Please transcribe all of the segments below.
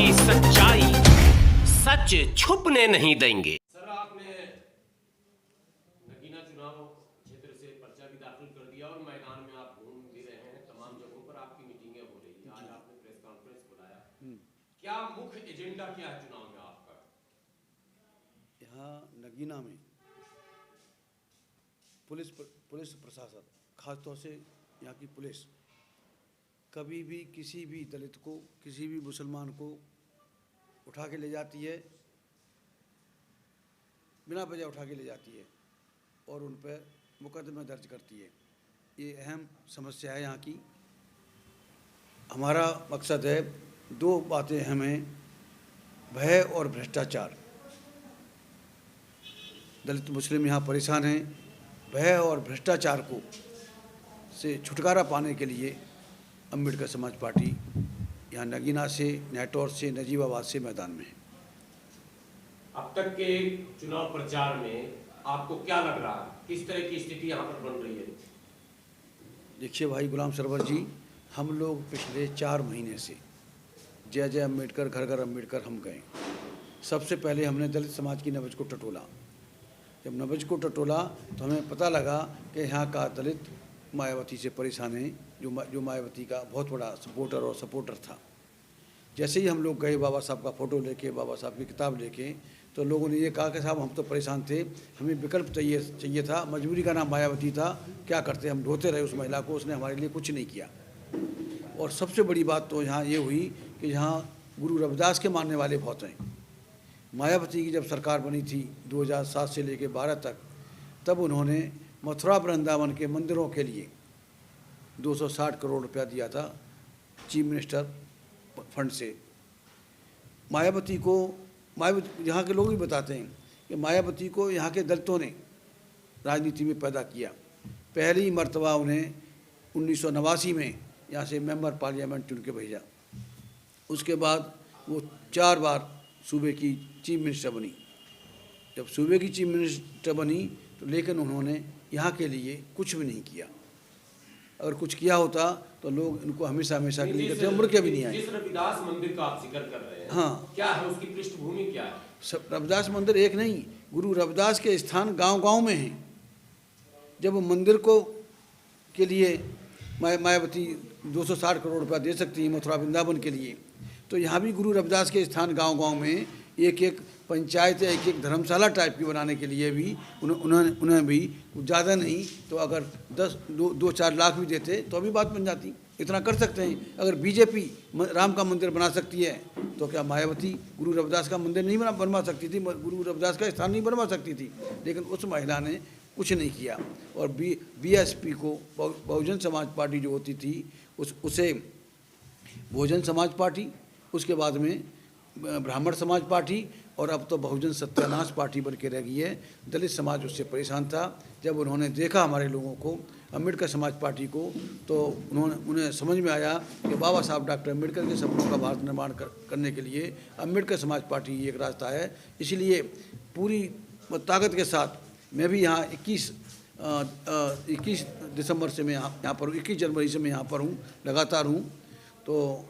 की सच्चाई, सच छुपने नहीं देंगे। सर, आपने नगीना चुनाव क्षेत्र से पर्चा भी दाखिल कर दिया और मैदान में आप घूम भी रहे हैं। तमाम जगहों पर आपकी मीटिंगें हो रही हैं। आज आपने प्रेस कॉन्फ्रेंस बुलाया, क्या मुख्य एजेंडा क्या है चुनाव में आपका? यहाँ नगीना में पुलिस प्रशासन, खासतौर से यहाँ की पुलिस कभी भी किसी भी दलित को, किसी भी मुसलमान को उठा के ले जाती है, बिना वजह उठा के ले जाती है और उन पर मुकदमे दर्ज करती है। ये अहम समस्या है यहाँ की। हमारा मकसद है, दो बातें हमें, भय और भ्रष्टाचार। दलित मुस्लिम यहाँ परेशान हैं। भय और भ्रष्टाचार को से छुटकारा पाने के लिए अम्बेडकर समाज पार्टी यहाँ नगीना से, नेटौर से, नजीबाबाद से मैदान में है। अब तक के चुनाव प्रचार में आपको क्या लग रहा है, किस तरह की स्थिति यहाँ पर बन रही है? देखिए भाई गुलाम सरवर जी, हम लोग पिछले 4 महीने से जय जय अम्बेडकर, घर घर अम्बेडकर हम गए। सबसे पहले हमने दलित समाज की नब्ज को टटोला। जब नब्ज को टटोला तो हमें पता लगा कि यहाँ का दलित मायावती से परेशान है, जो मायावती का बहुत बड़ा सपोर्टर था। जैसे ही हम लोग गए बाबा साहब का फ़ोटो लेके, बाबा साहब की किताब लेके, तो लोगों ने ये कहा कि साहब हम तो परेशान थे, हमें विकल्प चाहिए था, मजबूरी का नाम मायावती था, क्या करते, हम ढोते रहे उस महिला को, उसने हमारे लिए कुछ नहीं किया। और सबसे बड़ी बात तो यहाँ ये हुई कि यहाँ गुरु रविदास के मानने वाले बहुत हैं। मायावती की जब सरकार बनी थी 2007 से लेकर 12 तक, तब उन्होंने मथुरा वृंदावन के मंदिरों के लिए 260 करोड़ रुपया दिया था चीफ मिनिस्टर फंड से। मायावती यहाँ के लोग भी बताते हैं कि मायावती को यहाँ के दलितों ने राजनीति में पैदा किया। पहली मर्तबा उन्हें 1989 में यहाँ से मेंबर पार्लियामेंट चुन के भेजा। उसके बाद वो 4 बार सूबे की चीफ मिनिस्टर बनी। जब सूबे की चीफ मिनिस्टर बनी तो लेकिन उन्होंने यहाँ के लिए कुछ भी नहीं किया। अगर कुछ किया होता तो लोग इनको हमेशा के लिए कहते, उम्र के भी नहीं आए। जिस रविदास मंदिर का आप जिक्र कर रहे हैं, हाँ, क्या है उसकी पृष्ठभूमि, क्या है? रविदास मंदिर एक नहीं, गुरु रविदास के स्थान गांव-गांव में हैं। जब वो मंदिर को के लिए मायावती 260 करोड़ रुपया दे सकती है मथुरा वृंदावन के लिए, तो यहाँ भी गुरु रविदास के स्थान गांव-गांव में एक पंचायत या एक धर्मशाला टाइप की बनाने के लिए भी उन्हें भी ज़्यादा नहीं तो अगर 2-4 लाख भी देते तो अभी बात बन जाती। इतना कर सकते हैं। अगर बीजेपी राम का मंदिर बना सकती है तो क्या मायावती गुरु रविदास का मंदिर नहीं बनवा सकती थी, गुरु रविदास का स्थान नहीं बनवा सकती थी? लेकिन उस महिला ने कुछ नहीं किया। और बीएसपी को, बहुजन समाज पार्टी जो होती थी उसे बहुजन समाज पार्टी, उसके बाद में ब्राह्मण समाज पार्टी, और अब तो बहुजन सत्यानाश पार्टी बन के रह गई है। दलित समाज उससे परेशान था। जब उन्होंने देखा हमारे लोगों को, अम्बेडकर समाज पार्टी को, तो उन्हें समझ में आया कि बाबा साहब डॉक्टर अम्बेडकर के सपनों का भारत निर्माण करने के लिए अम्बेडकर समाज पार्टी ही एक रास्ता है। इसलिए पूरी ताकत के साथ मैं भी यहाँ 21 दिसंबर से मैं यहाँ पर हूँ, 21 जनवरी से मैं यहाँ पर हूँ, लगातार हूँ। तो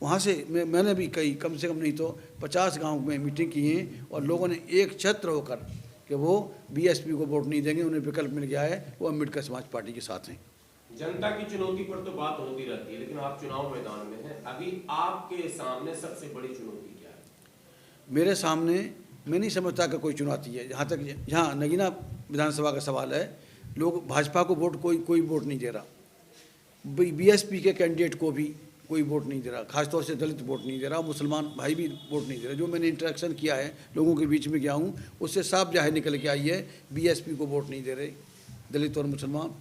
वहाँ से मैंने भी कम से कम नहीं तो 50 गांव में मीटिंग की है और लोगों ने एक छत्र होकर कि वो बीएसपी को वोट नहीं देंगे, उन्हें विकल्प मिल गया है, वो अम्बेडकर समाज पार्टी के साथ हैं। जनता की चुनौती पर तो बात होती रहती है, लेकिन आप चुनाव मैदान में हैं, अभी आपके सामने सबसे बड़ी चुनौती क्या है? मेरे सामने मैं नहीं समझता कि कोई चुनौती है। जहाँ तक यहाँ नगीना विधानसभा का सवाल है, लोग भाजपा को वोट कोई वोट नहीं दे रहा, बीएसपी के कैंडिडेट को भी कोई वोट नहीं दे रहा, खासतौर से दलित वोट नहीं दे रहा, मुसलमान भाई भी वोट नहीं दे रहा। जो मैंने इंटरेक्शन किया है, लोगों के बीच में गया हूँ, उससे साफ जाहिर निकल के आई है, बीएसपी को वोट नहीं दे रहे दलित और मुसलमान,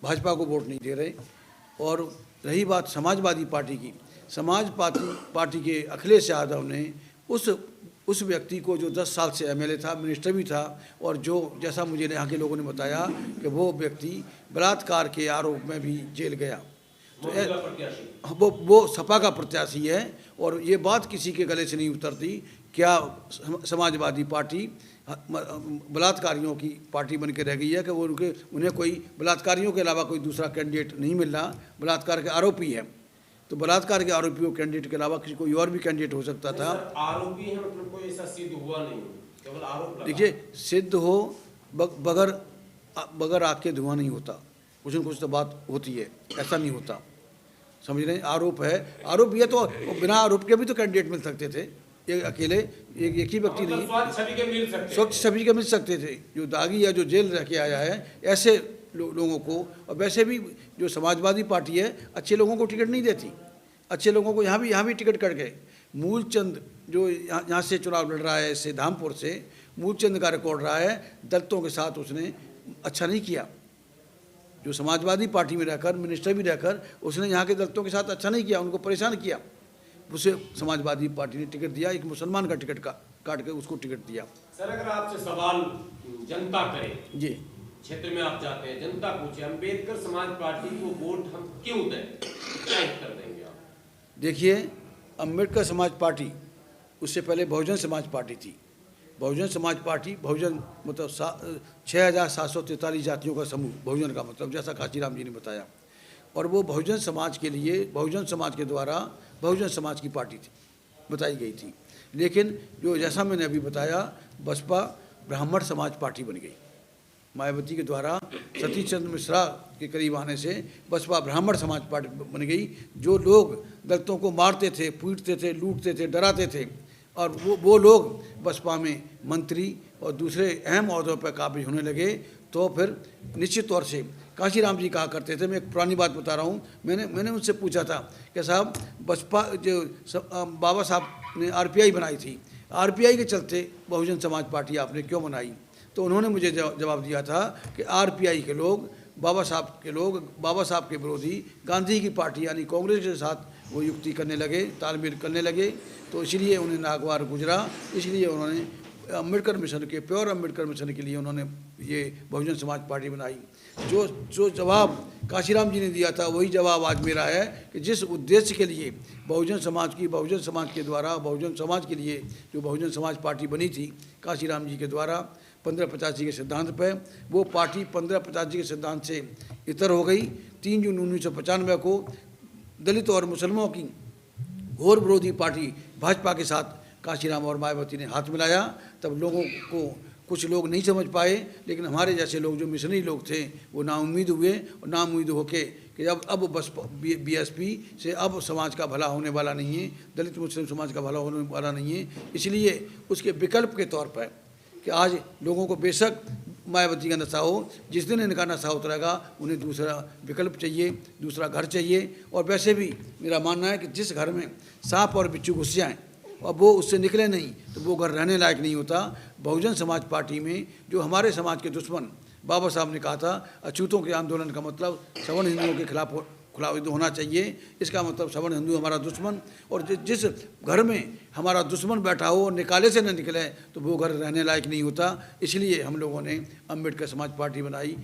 भाजपा को वोट नहीं दे रहे। और रही बात समाजवादी पार्टी की, पार्टी के अखिलेश यादव ने उस व्यक्ति को जो 10 साल से एमएलए था, मिनिस्टर भी था, और जो जैसा मुझे यहाँ के लोगों ने बताया कि वो व्यक्ति बलात्कार के आरोप में भी जेल गया, तो वो सपा का प्रत्याशी है। और ये बात किसी के गले से नहीं उतरती, क्या समाजवादी पार्टी बलात्कारियों की पार्टी बन के रह गई है कि वो उन्हें कोई बलात्कारियों के अलावा कोई दूसरा कैंडिडेट नहीं मिल रहा, बलात्कार के आरोपी है। तो बलात्कार के आरोपियों कैंडिडेट के अलावा किसी कोई और भी कैंडिडेट हो सकता था। सर, आरोपी है मतलब कोई ऐसा सिद्ध हुआ नहीं, केवल आरोप लगा। देखिए, सिद्ध हो बगैर आग के धुआं नहीं होता, कुछ न कुछ तो बात होती है, ऐसा नहीं होता, समझ रहे हैं। आरोप है, आरोप ये तो बिना आरोप के भी तो कैंडिडेट मिल सकते थे, एक अकेले एक ही व्यक्ति नहीं, स्वच्छ छवि के मिल सकते, स्वच्छ छवि के मिल सकते थे। जो दागी या जो जेल रह के आया है ऐसे लोगों को, और वैसे भी जो समाजवादी पार्टी है अच्छे लोगों को टिकट नहीं देती, अच्छे लोगों को यहाँ भी टिकट कट गए। मूलचंद जो यहाँ से चुनाव लड़ रहा है, इससे धामपुर से, मूलचंद का रिकॉर्ड रहा है दलितों के साथ उसने अच्छा नहीं किया। जो समाजवादी पार्टी में रहकर, मिनिस्टर भी रहकर, उसने यहाँ के दलितों के साथ अच्छा नहीं किया, उनको परेशान किया। उसे समाजवादी पार्टी ने टिकट दिया, एक मुसलमान का टिकट काट के उसको टिकट दिया। सर, अगर आपसे सवाल जनता करे, जी, क्षेत्र में आप जाते हैं, जनता पूछे अंबेडकर समाज पार्टी को वोट हम क्यों दें, क्या उत्तर देंगे आप? देखिए, अंबेडकर समाज पार्टी उससे पहले बहुजन समाज पार्टी थी। बहुजन समाज पार्टी, बहुजन मतलब 6743 जातियों का समूह, बहुजन का मतलब, जैसा काशीराम जी ने बताया। और वो बहुजन समाज के लिए, बहुजन समाज के द्वारा बहुजन समाज की पार्टी थी, बताई गई थी। लेकिन जो जैसा मैंने अभी बताया, बसपा ब्राह्मण समाज पार्टी बन गई। मायावती के द्वारा सतीश चंद्र मिश्रा के करीब आने से बसपा ब्राह्मण समाज पार्टी बन गई। जो लोग दलितों को मारते थे, पीटते थे, लूटते थे, डराते थे, और वो लोग बसपा में मंत्री और दूसरे अहम ओहदों पर काबिज होने लगे। तो फिर निश्चित तौर से काशीराम जी कहा करते थे, मैं एक पुरानी बात बता रहा हूँ, मैंने उनसे पूछा था कि साहब, बसपा जो बाबा साहब ने आरपीआई बनाई थी, आरपीआई के चलते बहुजन समाज पार्टी आपने क्यों बनाई? तो उन्होंने मुझे जवाब दिया था कि आरपीआई के लोग, बाबा साहब के विरोधी गांधी की पार्टी यानी कांग्रेस के साथ वो युक्ति करने लगे, तालमेल करने लगे, तो इसलिए उन्हें नागवार गुजरा। इसलिए उन्होंने अम्बेडकर मिशन के, प्योर अम्बेडकर मिशन के लिए उन्होंने ये बहुजन समाज पार्टी बनाई। जो जवाब काशीराम जी ने दिया था, वही जवाब आज मेरा है कि जिस उद्देश्य के लिए बहुजन समाज के द्वारा, बहुजन समाज के लिए जो बहुजन समाज पार्टी बनी थी काशीराम जी के द्वारा 1585 के सिद्धांत पर, वो पार्टी 1585 के सिद्धांत से इतर हो गई। 3 जून 1995 को दलित और मुसलमानों की घोर विरोधी पार्टी भाजपा के साथ काशीराम और मायावती ने हाथ मिलाया। तब लोगों को, कुछ लोग नहीं समझ पाए, लेकिन हमारे जैसे लोग जो मिशनरी लोग थे वो नाउम्मीद हुए, और नाउम्मीद होके कि अब बस बीएसपी से अब समाज का भला होने वाला नहीं है, दलित मुस्लिम समाज का भला होने वाला नहीं है। इसलिए उसके विकल्प के तौर पर कि आज लोगों को बेशक मायावती का नशा हो, जिस दिन इनका नशा उतरेगा उन्हें दूसरा विकल्प चाहिए, दूसरा घर चाहिए। और वैसे भी मेरा मानना है कि जिस घर में सांप और बिच्छू घुस जाएँ और वो उससे निकले नहीं, तो वो घर रहने लायक नहीं होता। बहुजन समाज पार्टी में जो हमारे समाज के दुश्मन बाबा साहब ने कहा था, अछूतों के आंदोलन का मतलब सवर्ण हिंदुओं के खिलाफ होना चाहिए। इसका मतलब सवर्ण हिंदू हमारा दुश्मन, और जिस घर में हमारा दुश्मन बैठा हो और निकाले से न निकले, तो वो घर रहने लायक नहीं होता। इसलिए हम लोगों ने अम्बेडकर समाज पार्टी बनाई।